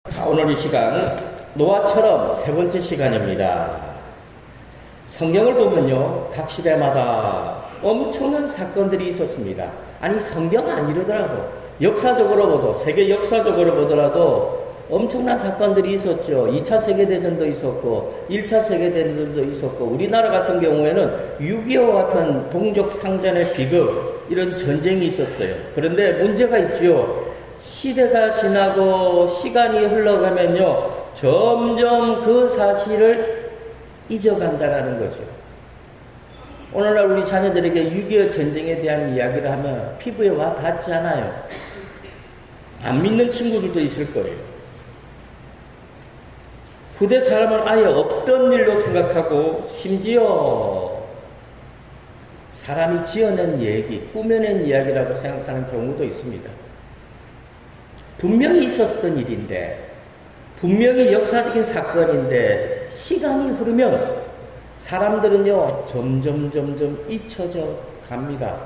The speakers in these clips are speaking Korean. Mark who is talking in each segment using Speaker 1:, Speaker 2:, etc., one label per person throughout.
Speaker 1: 자, 오늘 이 시간 노아처럼 세 번째 시간입니다. 성경을 보면요, 각 시대마다 엄청난 사건들이 있었습니다. 아니, 성경 아니더라도 역사적으로 보도, 세계 역사적으로 보더라도 엄청난 사건들이 있었죠. 2차 세계대전도 있었고 1차 세계대전도 있었고, 우리나라 같은 경우에는 6.25 같은 동족 상잔의 비극, 이런 전쟁이 있었어요. 그런데 문제가 있죠. 시대가 지나고 시간이 흘러가면요, 점점 그 사실을 잊어간다라는 거죠. 오늘날 우리 자녀들에게 6.25 전쟁에 대한 이야기를 하면 피부에 와 닿지 않아요. 안 믿는 친구들도 있을 거예요. 후대 사람은 아예 없던 일로 생각하고, 심지어 사람이 지어낸 얘기, 꾸며낸 이야기라고 생각하는 경우도 있습니다. 분명히 있었던 일인데, 분명히 역사적인 사건인데, 시간이 흐르면 사람들은요, 점점 잊혀져 갑니다.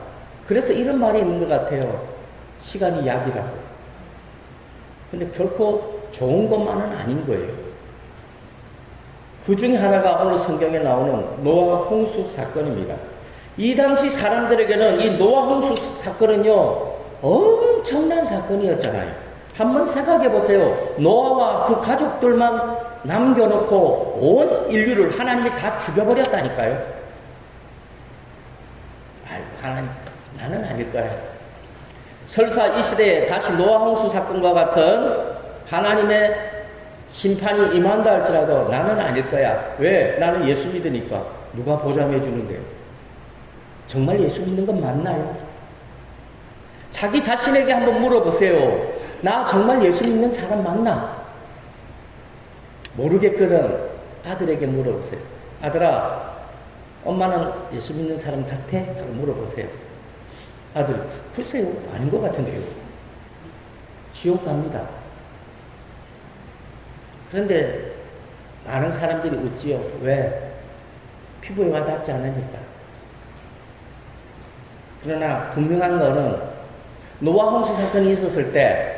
Speaker 1: 그래서 이런 말이 있는 것 같아요. 시간이 약이라고. 근데 결코 좋은 것만은 아닌 거예요. 그 중에 하나가 오늘 성경에 나오는 노아 홍수 사건입니다. 이 당시 사람들에게는 이 노아 홍수 사건은요, 엄청난 사건이었잖아요. 한번 생각해 보세요. 노아와 그 가족들만 남겨놓고 온 인류를 하나님이 다 죽여버렸다니까요. 아이고, 하나님, 나는 아닐 거야. 설사 이 시대에 다시 노아 홍수 사건과 같은 하나님의 심판이 임한다 할지라도 나는 아닐 거야. 왜? 나는 예수 믿으니까. 누가 보장해 주는데요? 정말 예수 믿는 건 맞나요? 자기 자신에게 한번 물어보세요. 나 정말 예수 믿는 사람 맞나? 모르겠거든. 아들에게 물어보세요. 아들아, 엄마는 예수 믿는 사람 같아? 하고 물어보세요. 아들, 글쎄요, 아닌 것 같은데요. 지옥 갑니다. 그런데 많은 사람들이 웃지요. 왜? 피부에 와닿지 않으니까. 그러나 분명한 거는 노아 홍수 사건이 있었을 때,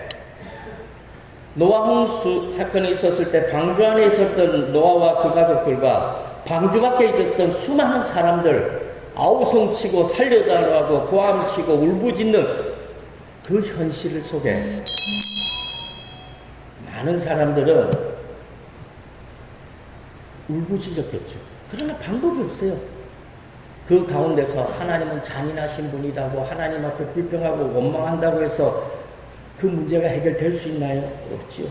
Speaker 1: 방주 안에 있었던 노아와 그 가족들과 방주 밖에 있었던 수많은 사람들, 아우성치고 살려달라고 고함치고 울부짖는 그 현실 속에 많은 사람들은 울부짖었겠죠. 그러나 방법이 없어요. 그 가운데서 하나님은 잔인하신 분이라고, 하나님 앞에 불평하고 원망한다고 해서 그 문제가 해결될 수 있나요? 없지요.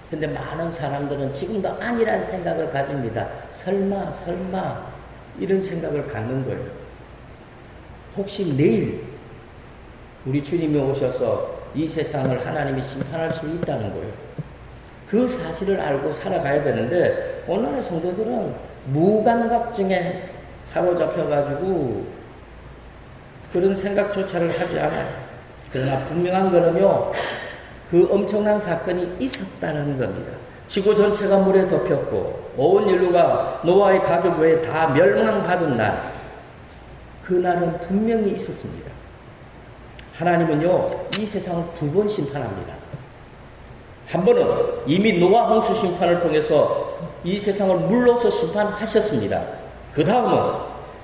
Speaker 1: 근데 많은 사람들은 지금도 아니란 생각을 가집니다. 설마 이런 생각을 갖는 거예요. 혹시 내일 우리 주님이 오셔서 이 세상을 하나님이 심판할 수 있다는 거예요. 그 사실을 알고 살아가야 되는데, 오늘의 성도들은 무감각증에 사로잡혀가지고 그런 생각조차를 하지 않아요. 그러나 분명한 거는요, 그 엄청난 사건이 있었다는 겁니다. 지구 전체가 물에 덮였고 온 인류가 노아의 가족 외에 다 멸망받은 날, 그날은 분명히 있었습니다. 하나님은요, 이 세상을 두 번 심판합니다. 한 번은 이미 노아 홍수 심판을 통해서 이 세상을 물로서 심판하셨습니다. 그 다음은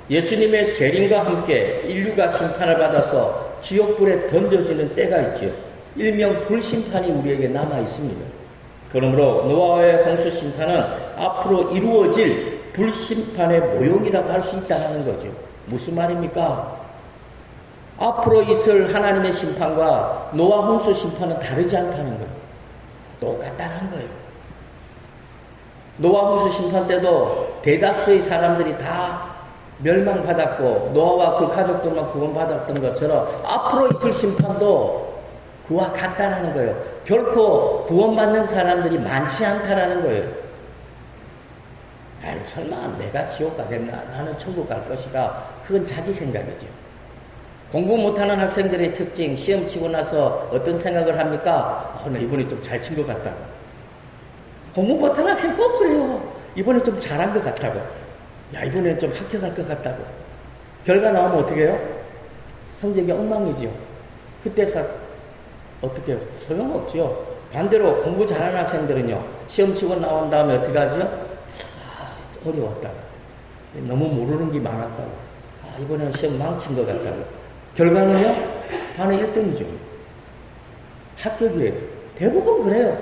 Speaker 1: 예수님의 재림과 함께 인류가 심판을 받아서 지옥불에 던져지는 때가 있지요. 일명 불심판이 우리에게 남아 있습니다. 그러므로 노아의 홍수 심판은 앞으로 이루어질 불심판의 모형이라고 할 수 있다는 거죠. 무슨 말입니까? 앞으로 있을 하나님의 심판과 노아 홍수 심판은 다르지 않다는 거예요. 똑같다는 거예요. 노아 홍수 심판 때도 대다수의 사람들이 다 멸망받았고 노아와 그 가족들만 구원받았던 것처럼 앞으로 있을 심판도 그와 같다라는 거예요. 결코 구원받는 사람들이 많지 않다라는 거예요. 아유, 설마 내가 지옥 가겠나? 나는 천국 갈 것이다. 그건 자기 생각이죠. 공부 못하는 학생들의 특징, 시험 치고 나서 어떤 생각을 합니까? 나 이번에 좀 잘 친 것 같다고. 공부 못하는 학생 꼭 그래요. 이번에 좀 잘한 것 같다고. 야, 이번엔 좀 합격할 것 같다고. 결과 나오면 어떻게 해요? 성적이 엉망이지요. 그때 어떻게 해요? 소용없지요. 반대로 공부 잘하는 학생들은요, 시험 치고 나온 다음에 어떻게 하죠? 어려웠다고. 너무 모르는 게 많았다고. 이번에는 시험 망친 것 같다고. 결과는요, 반은 1등이죠. 합격이에요. 대부분 그래요.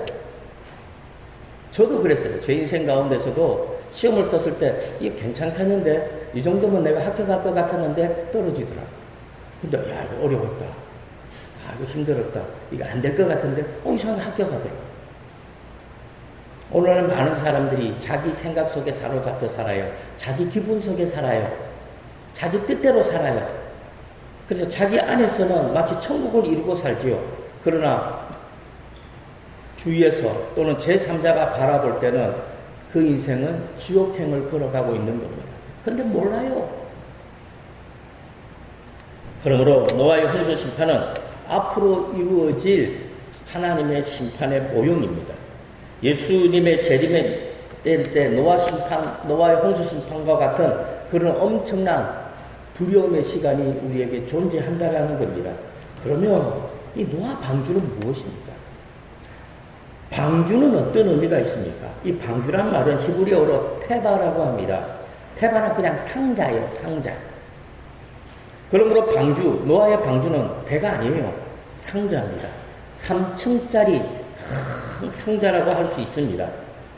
Speaker 1: 저도 그랬어요. 제 인생 가운데서도 시험을 썼을 때, 이게 괜찮겠는데, 이 정도면 내가 합격할 것 같았는데, 떨어지더라고. 근데, 야, 이거 어려웠다. 이거 힘들었다. 이거 안 될 것 같은데, 이상하게 합격하더라고. 오늘은 많은 사람들이 자기 생각 속에 사로잡혀 살아요. 자기 기분 속에 살아요. 자기 뜻대로 살아요. 그래서 자기 안에서는 마치 천국을 이루고 살지요. 그러나 주위에서 또는 제3자가 바라볼 때는 그 인생은 지옥행을 걸어가고 있는 겁니다. 근데 몰라요. 그러므로 노아의 홍수 심판은 앞으로 이루어질 하나님의 심판의 모형입니다. 예수님의 재림의 때 노아의 홍수 심판과 같은 그런 엄청난 두려움의 시간이 우리에게 존재한다라는 겁니다. 그러면 이 노아 방주는 무엇입니까? 방주는 어떤 의미가 있습니까? 이 방주란 말은 히브리어로 테바라고 합니다. 테바는 그냥 상자예요, 상자. 그러므로 방주, 노아의 방주는 배가 아니에요. 상자입니다. 3층짜리 큰 상자라고 할 수 있습니다.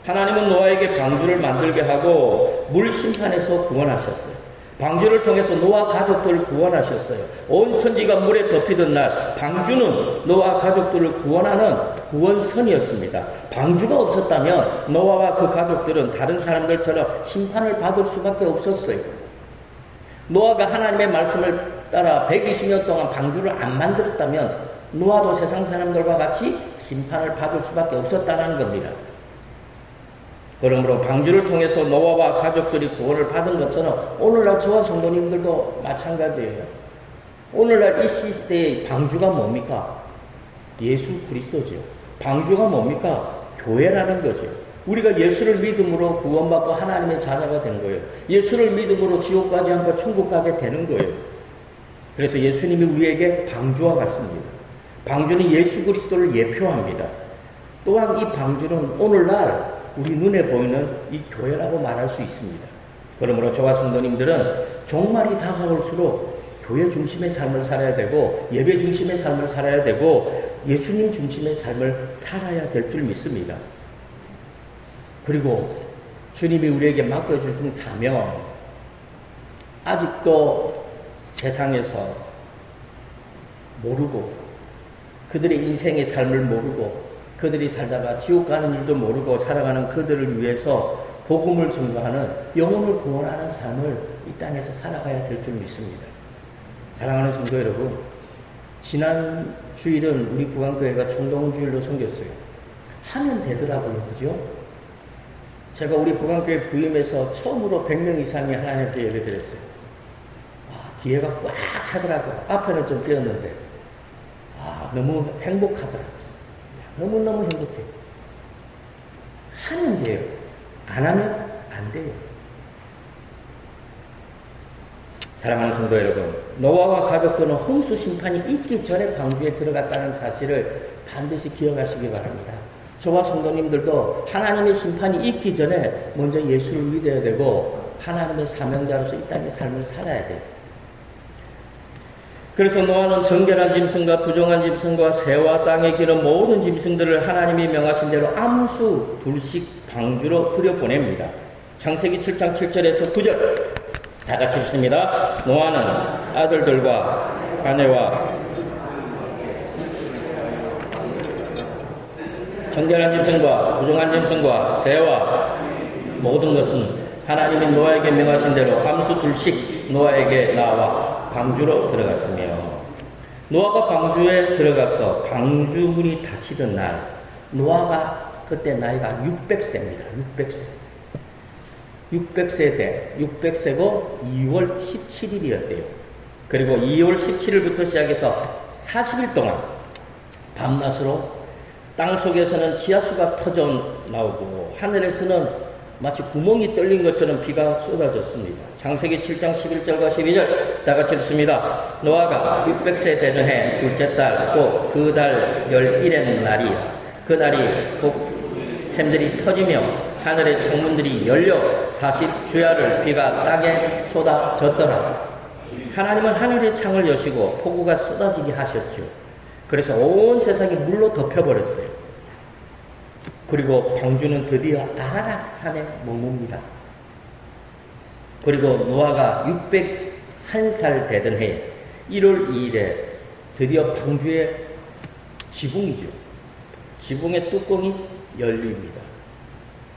Speaker 1: 하나님은 노아에게 방주를 만들게 하고 물 심판에서 구원하셨어요. 방주를 통해서 노아 가족들을 구원하셨어요. 온 천지가 물에 덮이던 날 방주는 노아 가족들을 구원하는 구원선이었습니다. 방주가 없었다면 노아와 그 가족들은 다른 사람들처럼 심판을 받을 수밖에 없었어요. 노아가 하나님의 말씀을 따라 120년 동안 방주를 안 만들었다면 노아도 세상 사람들과 같이 심판을 받을 수밖에 없었다는 겁니다. 그러므로 방주를 통해서 노아와 가족들이 구원을 받은 것처럼 오늘날 저와 성도님들도 마찬가지예요. 오늘날 이 시대의 방주가 뭡니까? 예수 그리스도죠. 방주가 뭡니까? 교회라는 거죠. 우리가 예수를 믿음으로 구원받고 하나님의 자녀가 된 거예요. 예수를 믿음으로 지옥 가지 않고 천국 가게 되는 거예요. 그래서 예수님이 우리에게 방주와 같습니다. 방주는 예수 그리스도를 예표합니다. 또한 이 방주는 오늘날 우리 눈에 보이는 이 교회라고 말할 수 있습니다. 그러므로 저와 성도님들은 종말이 다가올수록 교회 중심의 삶을 살아야 되고 예배 중심의 삶을 살아야 되고 예수님 중심의 삶을 살아야 될 줄 믿습니다. 그리고 주님이 우리에게 맡겨주신 사명, 아직도 세상에서 모르고 그들의 인생의 삶을 모르고 그들이 살다가 지옥 가는 일도 모르고 살아가는 그들을 위해서 복음을 증거하는 영혼을 구원하는 삶을 이 땅에서 살아가야 될 줄 믿습니다. 사랑하는 성도 여러분, 지난 주일은 우리 부강교회가 총동 주일로 섬겼어요. 하면 되더라고요. 그죠? 제가 우리 부강교회 부임해서 처음으로 100명 이상이 하나님께 예배드렸어요. 뒤에가 꽉 차더라고요. 앞에는 좀 비었는데 너무 행복하더라고요. 너무너무 행복해요. 하면 돼요. 안 하면 안 돼요. 사랑하는 성도 여러분, 노아와 가족들은 홍수 심판이 있기 전에 방주에 들어갔다는 사실을 반드시 기억하시기 바랍니다. 저와 성도님들도 하나님의 심판이 있기 전에 먼저 예수를 믿어야 되고 하나님의 사명자로서 이 땅의 삶을 살아야 돼요. 그래서 노아는 정결한 짐승과 부정한 짐승과 새와 땅에 기는 모든 짐승들을 하나님이 명하신 대로 암수 둘씩 방주로 들여보냅니다. 창세기 7장 7절에서 9절 다 같이 읽습니다. 노아는 아들들과 아내와 정결한 짐승과 부정한 짐승과 새와 모든 것은 하나님이 노아에게 명하신 대로 암수 둘씩 노아에게 나와 방주로 들어갔으며 노아가 방주에 들어가서 방주 문이 닫히던 날 노아가 그때 나이가 600세입니다. 600세고 2월 17일이었대요. 그리고 2월 17일부터 시작해서 40일 동안 밤낮으로 땅속에서는 지하수가 터져 나오고 하늘에서는 마치 구멍이 뚫린 것처럼 비가 쏟아졌습니다. 창세기 7장 11절과 12절 다 같이 읽습니다. 노아가 600세 되는 해 둘째 달 곧 그 달 11의 날이라 그날이 곧 샘들이 터지며 하늘의 창문들이 열려 40주야를 비가 땅에 쏟아졌더라. 하나님은 하늘의 창을 여시고 폭우가 쏟아지게 하셨죠. 그래서 온 세상이 물로 덮여버렸어요. 그리고 방주는 드디어 아라랏 산에 머뭅니다. 그리고 노아가 601살 되던 해 1월 2일에 드디어 방주의 지붕이죠. 지붕의 뚜껑이 열립니다.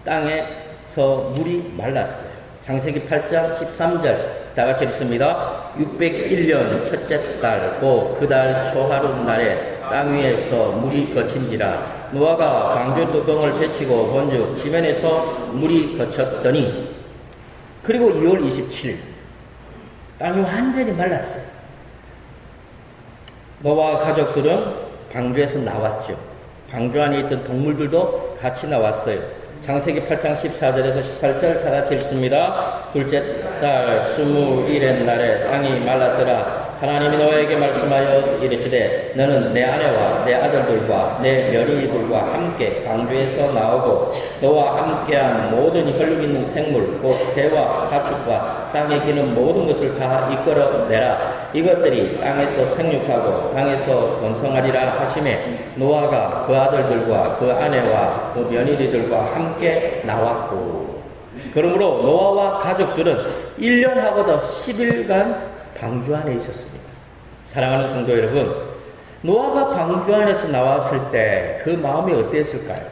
Speaker 1: 땅에서 물이 말랐어요. 창세기 8장 13절 다 같이 읽습니다. 601년 첫째 달 곧 그 달 초하루 날에 땅 위에서 물이 거친지라. 노아가 방주 뚜껑을 제치고 본즉 지면에서 물이 거쳤더니 그리고 2월 27일 땅이 완전히 말랐어요. 노아와 가족들은 방주에서 나왔죠. 방주 안에 있던 동물들도 같이 나왔어요. 창세기 8장 14절에서 18절 다 같이 읽습니다. 둘째 달 21의 날에 땅이 말랐더라. 하나님이 노아에게 말씀하여 이르시되 너는 내 아내와 내 아들들과 내 며느리들과 함께 방주에서 나오고 너와 함께한 모든 혈육 있는 생물 곧 새와 가축과 땅에 기는 모든 것을 다 이끌어내라. 이것들이 땅에서 생육하고 땅에서 번성하리라 하시매 노아가 그 아들들과 그 아내와 그 며느리들과 함께 나왔고 그러므로 노아와 가족들은 1년하고도 10일간 방주 안에 있었습니다. 사랑하는 성도 여러분, 노아가 방주 안에서 나왔을 때 그 마음이 어땠을까요?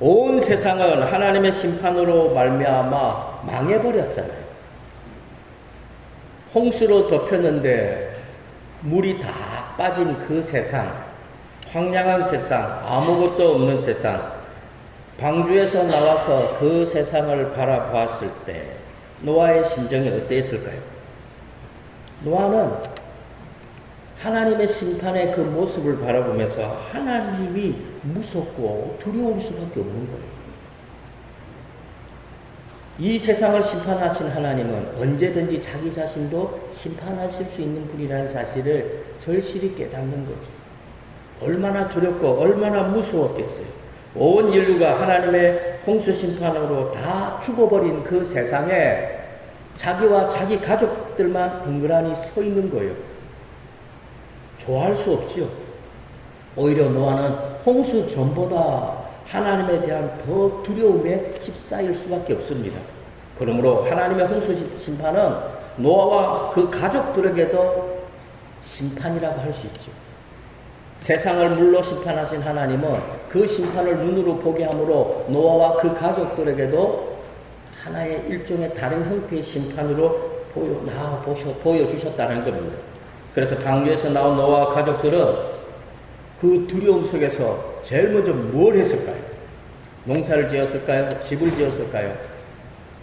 Speaker 1: 온 세상은 하나님의 심판으로 말미암아 망해버렸잖아요. 홍수로 덮였는데 물이 다 빠진 그 세상, 황량한 세상, 아무것도 없는 세상, 방주에서 나와서 그 세상을 바라보았을 때 노아의 심정이 어땠을까요? 노아는 하나님의 심판의 그 모습을 바라보면서 하나님이 무섭고 두려울 수밖에 없는 거예요. 이 세상을 심판하신 하나님은 언제든지 자기 자신도 심판하실 수 있는 분이라는 사실을 절실히 깨닫는 거죠. 얼마나 두렵고 얼마나 무서웠겠어요. 온 인류가 하나님의 홍수 심판으로 다 죽어버린 그 세상에 자기와 자기 가족들만 덩그러니 서 있는 거예요. 좋아할 수 없지요. 오히려 노아는 홍수 전보다 하나님에 대한 더 두려움에 휩싸일 수밖에 없습니다. 그러므로 하나님의 홍수 심판은 노아와 그 가족들에게도 심판이라고 할 수 있죠. 세상을 물로 심판하신 하나님은 그 심판을 눈으로 보게 함으로 노아와 그 가족들에게도 하나의 일종의 다른 형태의 심판으로 보여주셨다는 겁니다. 그래서 방주에서 나온 노아와 가족들은 그 두려움 속에서 제일 먼저 뭘 했을까요? 농사를 지었을까요? 집을 지었을까요?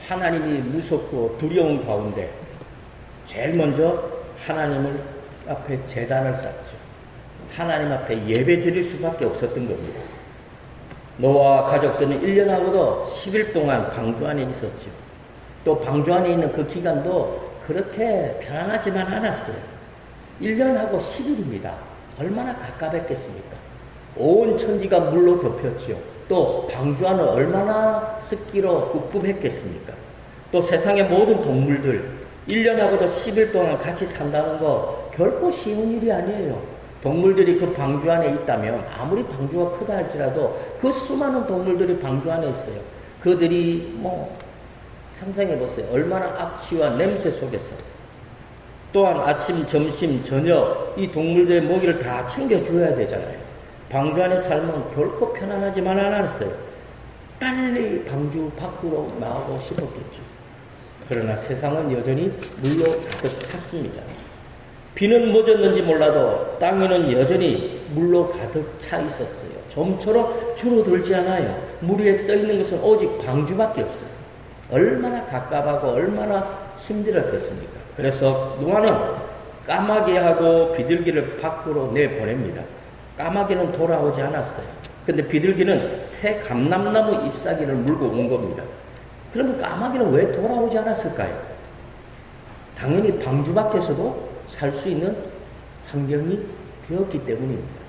Speaker 1: 하나님이 무섭고 두려운 가운데 제일 먼저 하나님을 앞에 제단을 쌓죠. 하나님 앞에 예배 드릴 수밖에 없었던 겁니다. 노아와 가족들은 1년하고도 10일 동안 방주 안에 있었죠. 또 방주 안에 있는 그 기간도 그렇게 편안하지만 않았어요. 1년하고 10일입니다. 얼마나 가깝겠습니까? 온 천지가 물로 덮였죠. 또 방주 안은 얼마나 습기로 꿉꿉했겠습니까? 또 세상의 모든 동물들 1년하고도 10일 동안 같이 산다는 거 결코 쉬운 일이 아니에요. 동물들이 그 방주 안에 있다면 아무리 방주가 크다 할지라도 그 수많은 동물들이 방주 안에 있어요. 그들이 상상해보세요. 얼마나 악취와 냄새 속에서 또한 아침, 점심, 저녁 이 동물들의 먹이를 다 챙겨줘야 되잖아요. 방주 안에 살면 결코 편안하지만 않았어요. 빨리 방주 밖으로 나오고 싶었겠죠. 그러나 세상은 여전히 물로 가득 찼습니다. 비는 멎었는지 몰라도 땅 위는 여전히 물로 가득 차 있었어요. 좀처럼 줄어들지 않아요. 물 위에 떠 있는 것은 오직 방주밖에 없어요. 얼마나 갑갑하고 얼마나 힘들었겠습니까? 그래서 노아는 까마귀하고 비둘기를 밖으로 내보냅니다. 까마귀는 돌아오지 않았어요. 근데 비둘기는 새 감람나무 잎사귀를 물고 온 겁니다. 그러면 까마귀는 왜 돌아오지 않았을까요? 당연히 방주 밖에서도 살 수 있는 환경이 되었기 때문입니다.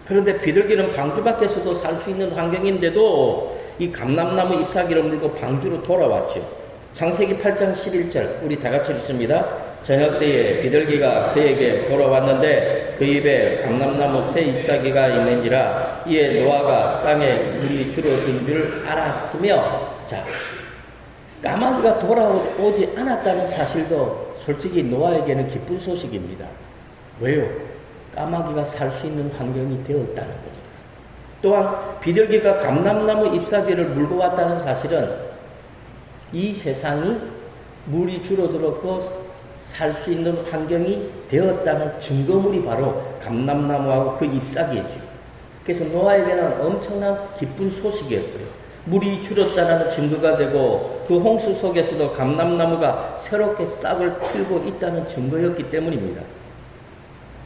Speaker 1: 그런데 비둘기는 방주 밖에서도 살 수 있는 환경인데도 이 감람나무 잎사귀를 물고 방주로 돌아왔죠. 창세기 8장 11절 우리 다 같이 읽습니다. 저녁 때에 비둘기가 그에게 돌아왔는데 그 입에 감람나무 새 잎사귀가 있는지라 이에 노아가 땅에 물이 줄어든 줄 알았으며, 자, 까마귀가 돌아오지 않았다는 사실도 솔직히 노아에게는 기쁜 소식입니다. 왜요? 까마귀가 살 수 있는 환경이 되었다는 거니까. 또한 비둘기가 감람나무 잎사귀를 물고 왔다는 사실은 이 세상이 물이 줄어들었고 살 수 있는 환경이 되었다는 증거물이 바로 감람나무하고 그 잎사귀이죠. 그래서 노아에게는 엄청난 기쁜 소식이었어요. 물이 줄었다는 증거가 되고 그 홍수 속에서도 감람나무가 새롭게 싹을 틔우고 있다는 증거였기 때문입니다.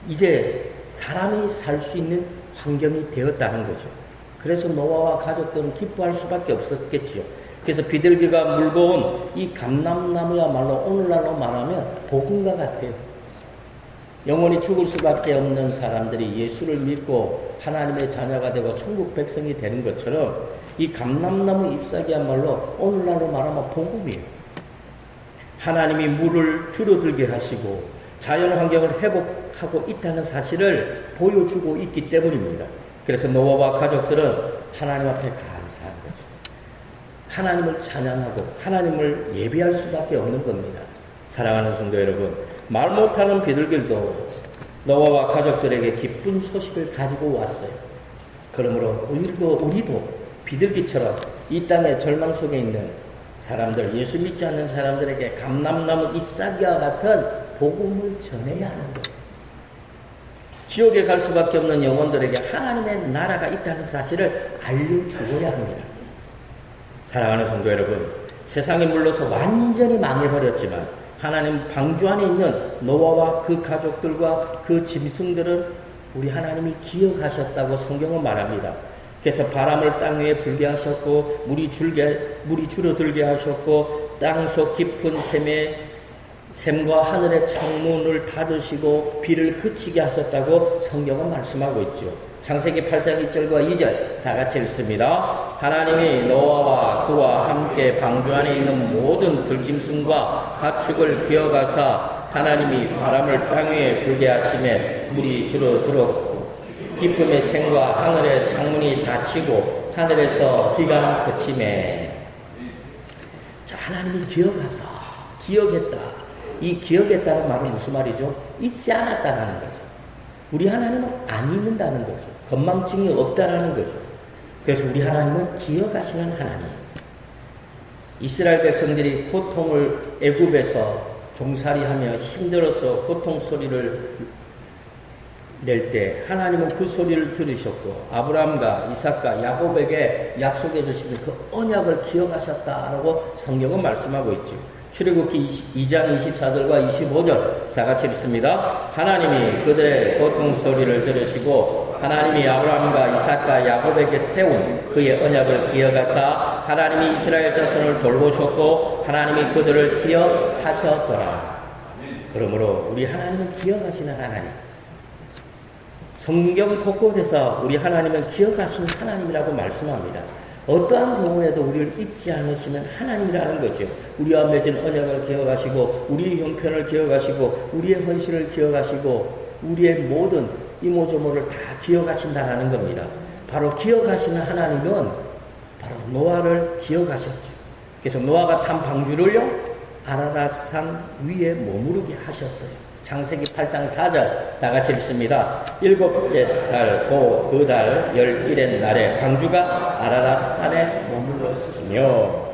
Speaker 1: 이제 사람이 살 수 있는 환경이 되었다는 거죠. 그래서 노아와 가족들은 기뻐할 수밖에 없었겠죠. 그래서 비둘기가 물고 온 이 감람나무야말로 오늘날로 말하면 복음과 같아요. 영원히 죽을 수밖에 없는 사람들이 예수를 믿고 하나님의 자녀가 되고 천국 백성이 되는 것처럼 이 감람나무 잎사귀야말로 오늘날로 말하면 복음이에요. 하나님이 물을 줄어들게 하시고 자연 환경을 회복하고 있다는 사실을 보여주고 있기 때문입니다. 그래서 노아와 가족들은 하나님 앞에 감사한 거죠. 하나님을 찬양하고 하나님을 예배할 수밖에 없는 겁니다. 사랑하는 성도 여러분, 말 못하는 비둘기도 노아와 가족들에게 기쁜 소식을 가지고 왔어요. 그러므로 우리도 비둘기처럼 이 땅의 절망 속에 있는 사람들, 예수 믿지 않는 사람들에게 감람나무 잎사귀와 같은 복음을 전해야 하는 거예요. 지옥에 갈 수밖에 없는 영혼들에게 하나님의 나라가 있다는 사실을 알려주어야 합니다. 사랑하는 성도 여러분, 세상이 물러서 완전히 망해버렸지만 하나님 방주 안에 있는 노아와 그 가족들과 그 짐승들은 우리 하나님이 기억하셨다고 성경은 말합니다. 그래서 바람을 땅 위에 불게 하셨고 물이 줄어들게 하셨고 땅속 깊은 샘과 하늘의 창문을 닫으시고 비를 그치게 하셨다고 성경은 말씀하고 있죠. 창세기 8장 1절과 2절 다 같이 읽습니다. 하나님이 노아와 그와 함께 방주 안에 있는 모든 들짐승과 가축을 기어가사 하나님이 바람을 땅 위에 불게 하시매 물이 줄어들었고 깊음의 샘과 하늘의 창문이 닫히고 하늘에서 비가 그치매. 자, 하나님이 기어가사 기억했다. 이 기억했다는 말은 무슨 말이죠? 잊지 않았다라는 거죠. 우리 하나님은 안 잊는다는 거죠. 건망증이 없다라는 거죠. 그래서 우리 하나님은 기억하시는 하나님. 이스라엘 백성들이 고통을 애굽에서 종살이하며 힘들어서 고통 소리를 낼 때 하나님은 그 소리를 들으셨고 아브라함과 이삭과 야곱에게 약속해 주시는 그 언약을 기억하셨다라고 성경은 말씀하고 있죠. 출애굽기 2장 24절과 25절 다 같이 읽습니다. 하나님이 그들의 고통 소리를 들으시고 하나님이 아브라함과 이삭과 야곱에게 세운 그의 언약을 기억하사 하나님이 이스라엘 자손을 돌보셨고 하나님이 그들을 기억하셨더라. 그러므로 우리 하나님은 기억하시는 하나님. 성경 곳곳에서 우리 하나님은 기억하시는 하나님이라고 말씀합니다. 어떠한 경우에도 우리를 잊지 않으시는 하나님이라는 거죠. 우리와 맺은 언약을 기억하시고 우리의 형편을 기억하시고 우리의 헌신을 기억하시고 우리의 모든 이모저모를 다 기억하신다는 겁니다. 바로 기억하시는 하나님은 바로 노아를 기억하셨죠. 그래서 노아가 탄 방주를요 아라랏산 위에 머무르게 하셨어요. 창세기 8장 4절 다 같이 읽습니다. 7째 달 그 달 11의 날에 방주가 아라랏산에 머물렀으며.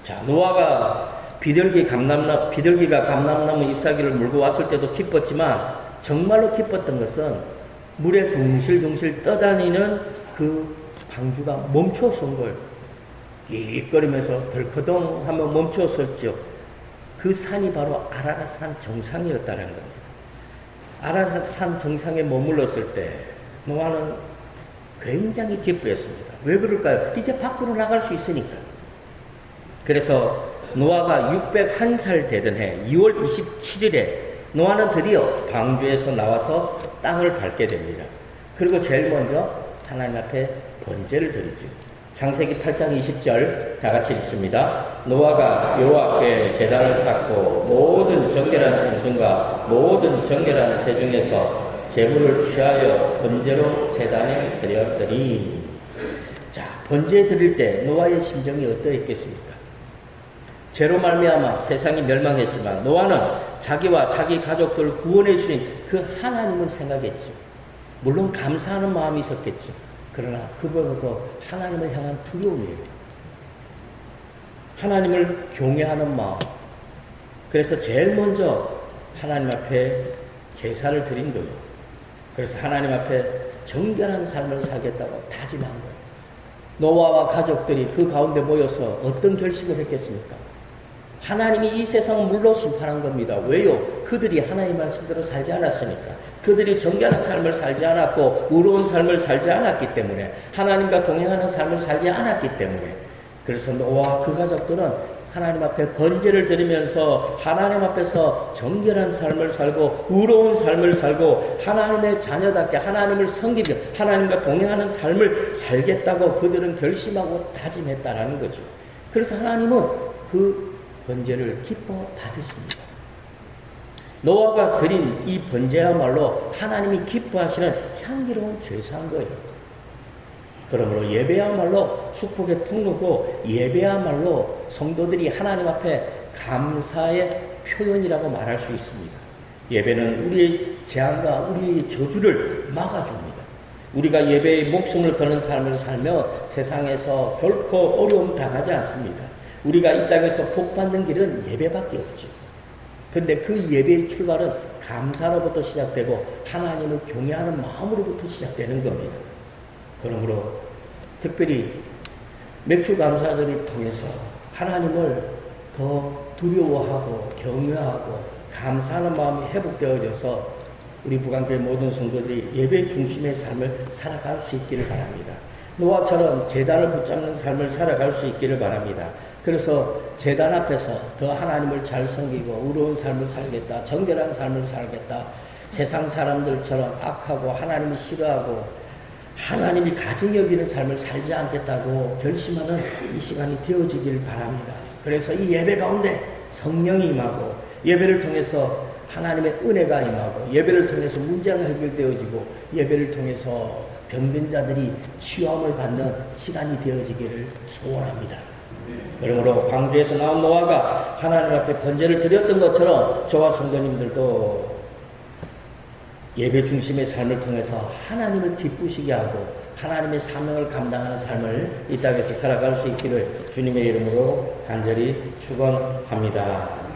Speaker 1: 자, 노아가 비둘기가 감람나무 잎사귀를 물고 왔을 때도 기뻤지만 정말로 기뻤던 것은 물에 둥실둥실 떠다니는 그 방주가 멈춰선 걸 끼익거리면서 덜커덩 하면 멈췄었죠. 그 산이 바로 아라랏산 정상이었다는 겁니다. 아라랏산 정상에 머물렀을 때 노아는 굉장히 기뻐했습니다. 왜 그럴까요? 이제 밖으로 나갈 수 있으니까. 그래서 노아가 601살 되던 해 2월 27일에 노아는 드디어 방주에서 나와서 땅을 밟게 됩니다. 그리고 제일 먼저 하나님 앞에 번제를 드리죠. 창세기 8장 20절 다 같이 읽습니다. 노아가 여호와께 제단을 쌓고 모든 정결한 짐승과 모든 정결한 새 중에서 제물을 취하여 번제로 제단에 드렸더니. 자, 번제 드릴 때 노아의 심정이 어떠했겠습니까? 죄로 말미암아 세상이 멸망했지만 노아는 자기와 자기 가족들을 구원해 주신 그 하나님을 생각했죠. 물론 감사하는 마음이 있었겠죠. 그러나 그보다도 하나님을 향한 두려움이에요. 하나님을 경외하는 마음. 그래서 제일 먼저 하나님 앞에 제사를 드린 거예요. 그래서 하나님 앞에 정결한 삶을 살겠다고 다짐한 거예요. 노아와 가족들이 그 가운데 모여서 어떤 결심을 했겠습니까? 하나님이 이 세상을 물로 심판한 겁니다. 왜요? 그들이 하나님 말씀대로 살지 않았으니까. 그들이 정결한 삶을 살지 않았고 의로운 삶을 살지 않았기 때문에, 하나님과 동행하는 삶을 살지 않았기 때문에. 그래서 노아와 그 가족들은 하나님 앞에 번제를 드리면서 하나님 앞에서 정결한 삶을 살고 의로운 삶을 살고 하나님의 자녀답게 하나님을 섬기며 하나님과 동행하는 삶을 살겠다고 그들은 결심하고 다짐했다라는 거죠. 그래서 하나님은 그 번제를 기뻐 받으십니다. 노아가 드린 이 번제야말로 하나님이 기뻐하시는 향기로운 제사인 거예요. 그러므로 예배야말로 축복의 통로고 예배야말로 성도들이 하나님 앞에 감사의 표현이라고 말할 수 있습니다. 예배는 우리의 재앙과 우리의 저주를 막아줍니다. 우리가 예배의 목숨을 거는 삶을 살며 세상에서 결코 어려움 당하지 않습니다. 우리가 이 땅에서 복받는 길은 예배밖에 없죠. 근데 그 예배의 출발은 감사로부터 시작되고 하나님을 경외하는 마음으로부터 시작되는 겁니다. 그러므로 특별히 맥주 감사절을 통해서 하나님을 더 두려워하고 경외하고 감사하는 마음이 회복되어져서 우리 부간교회 모든 성도들이 예배 중심의 삶을 살아갈 수 있기를 바랍니다. 노아처럼 제단을 붙잡는 삶을 살아갈 수 있기를 바랍니다. 그래서 제단 앞에서 더 하나님을 잘 섬기고 의로운 삶을 살겠다, 정결한 삶을 살겠다, 세상 사람들처럼 악하고 하나님이 싫어하고 하나님이 가증 여기는 삶을 살지 않겠다고 결심하는 이 시간이 되어지길 바랍니다. 그래서 이 예배 가운데 성령이 임하고 예배를 통해서 하나님의 은혜가 임하고 예배를 통해서 문제가 해결되어지고 예배를 통해서 병든 자들이 치유함을 받는 시간이 되어지기를 소원합니다. 그러므로 광주에서 나온 노아가 하나님 앞에 번제를 드렸던 것처럼 저와 성도님들도 예배 중심의 삶을 통해서 하나님을 기쁘시게 하고 하나님의 사명을 감당하는 삶을 이 땅에서 살아갈 수 있기를 주님의 이름으로 간절히 축원합니다.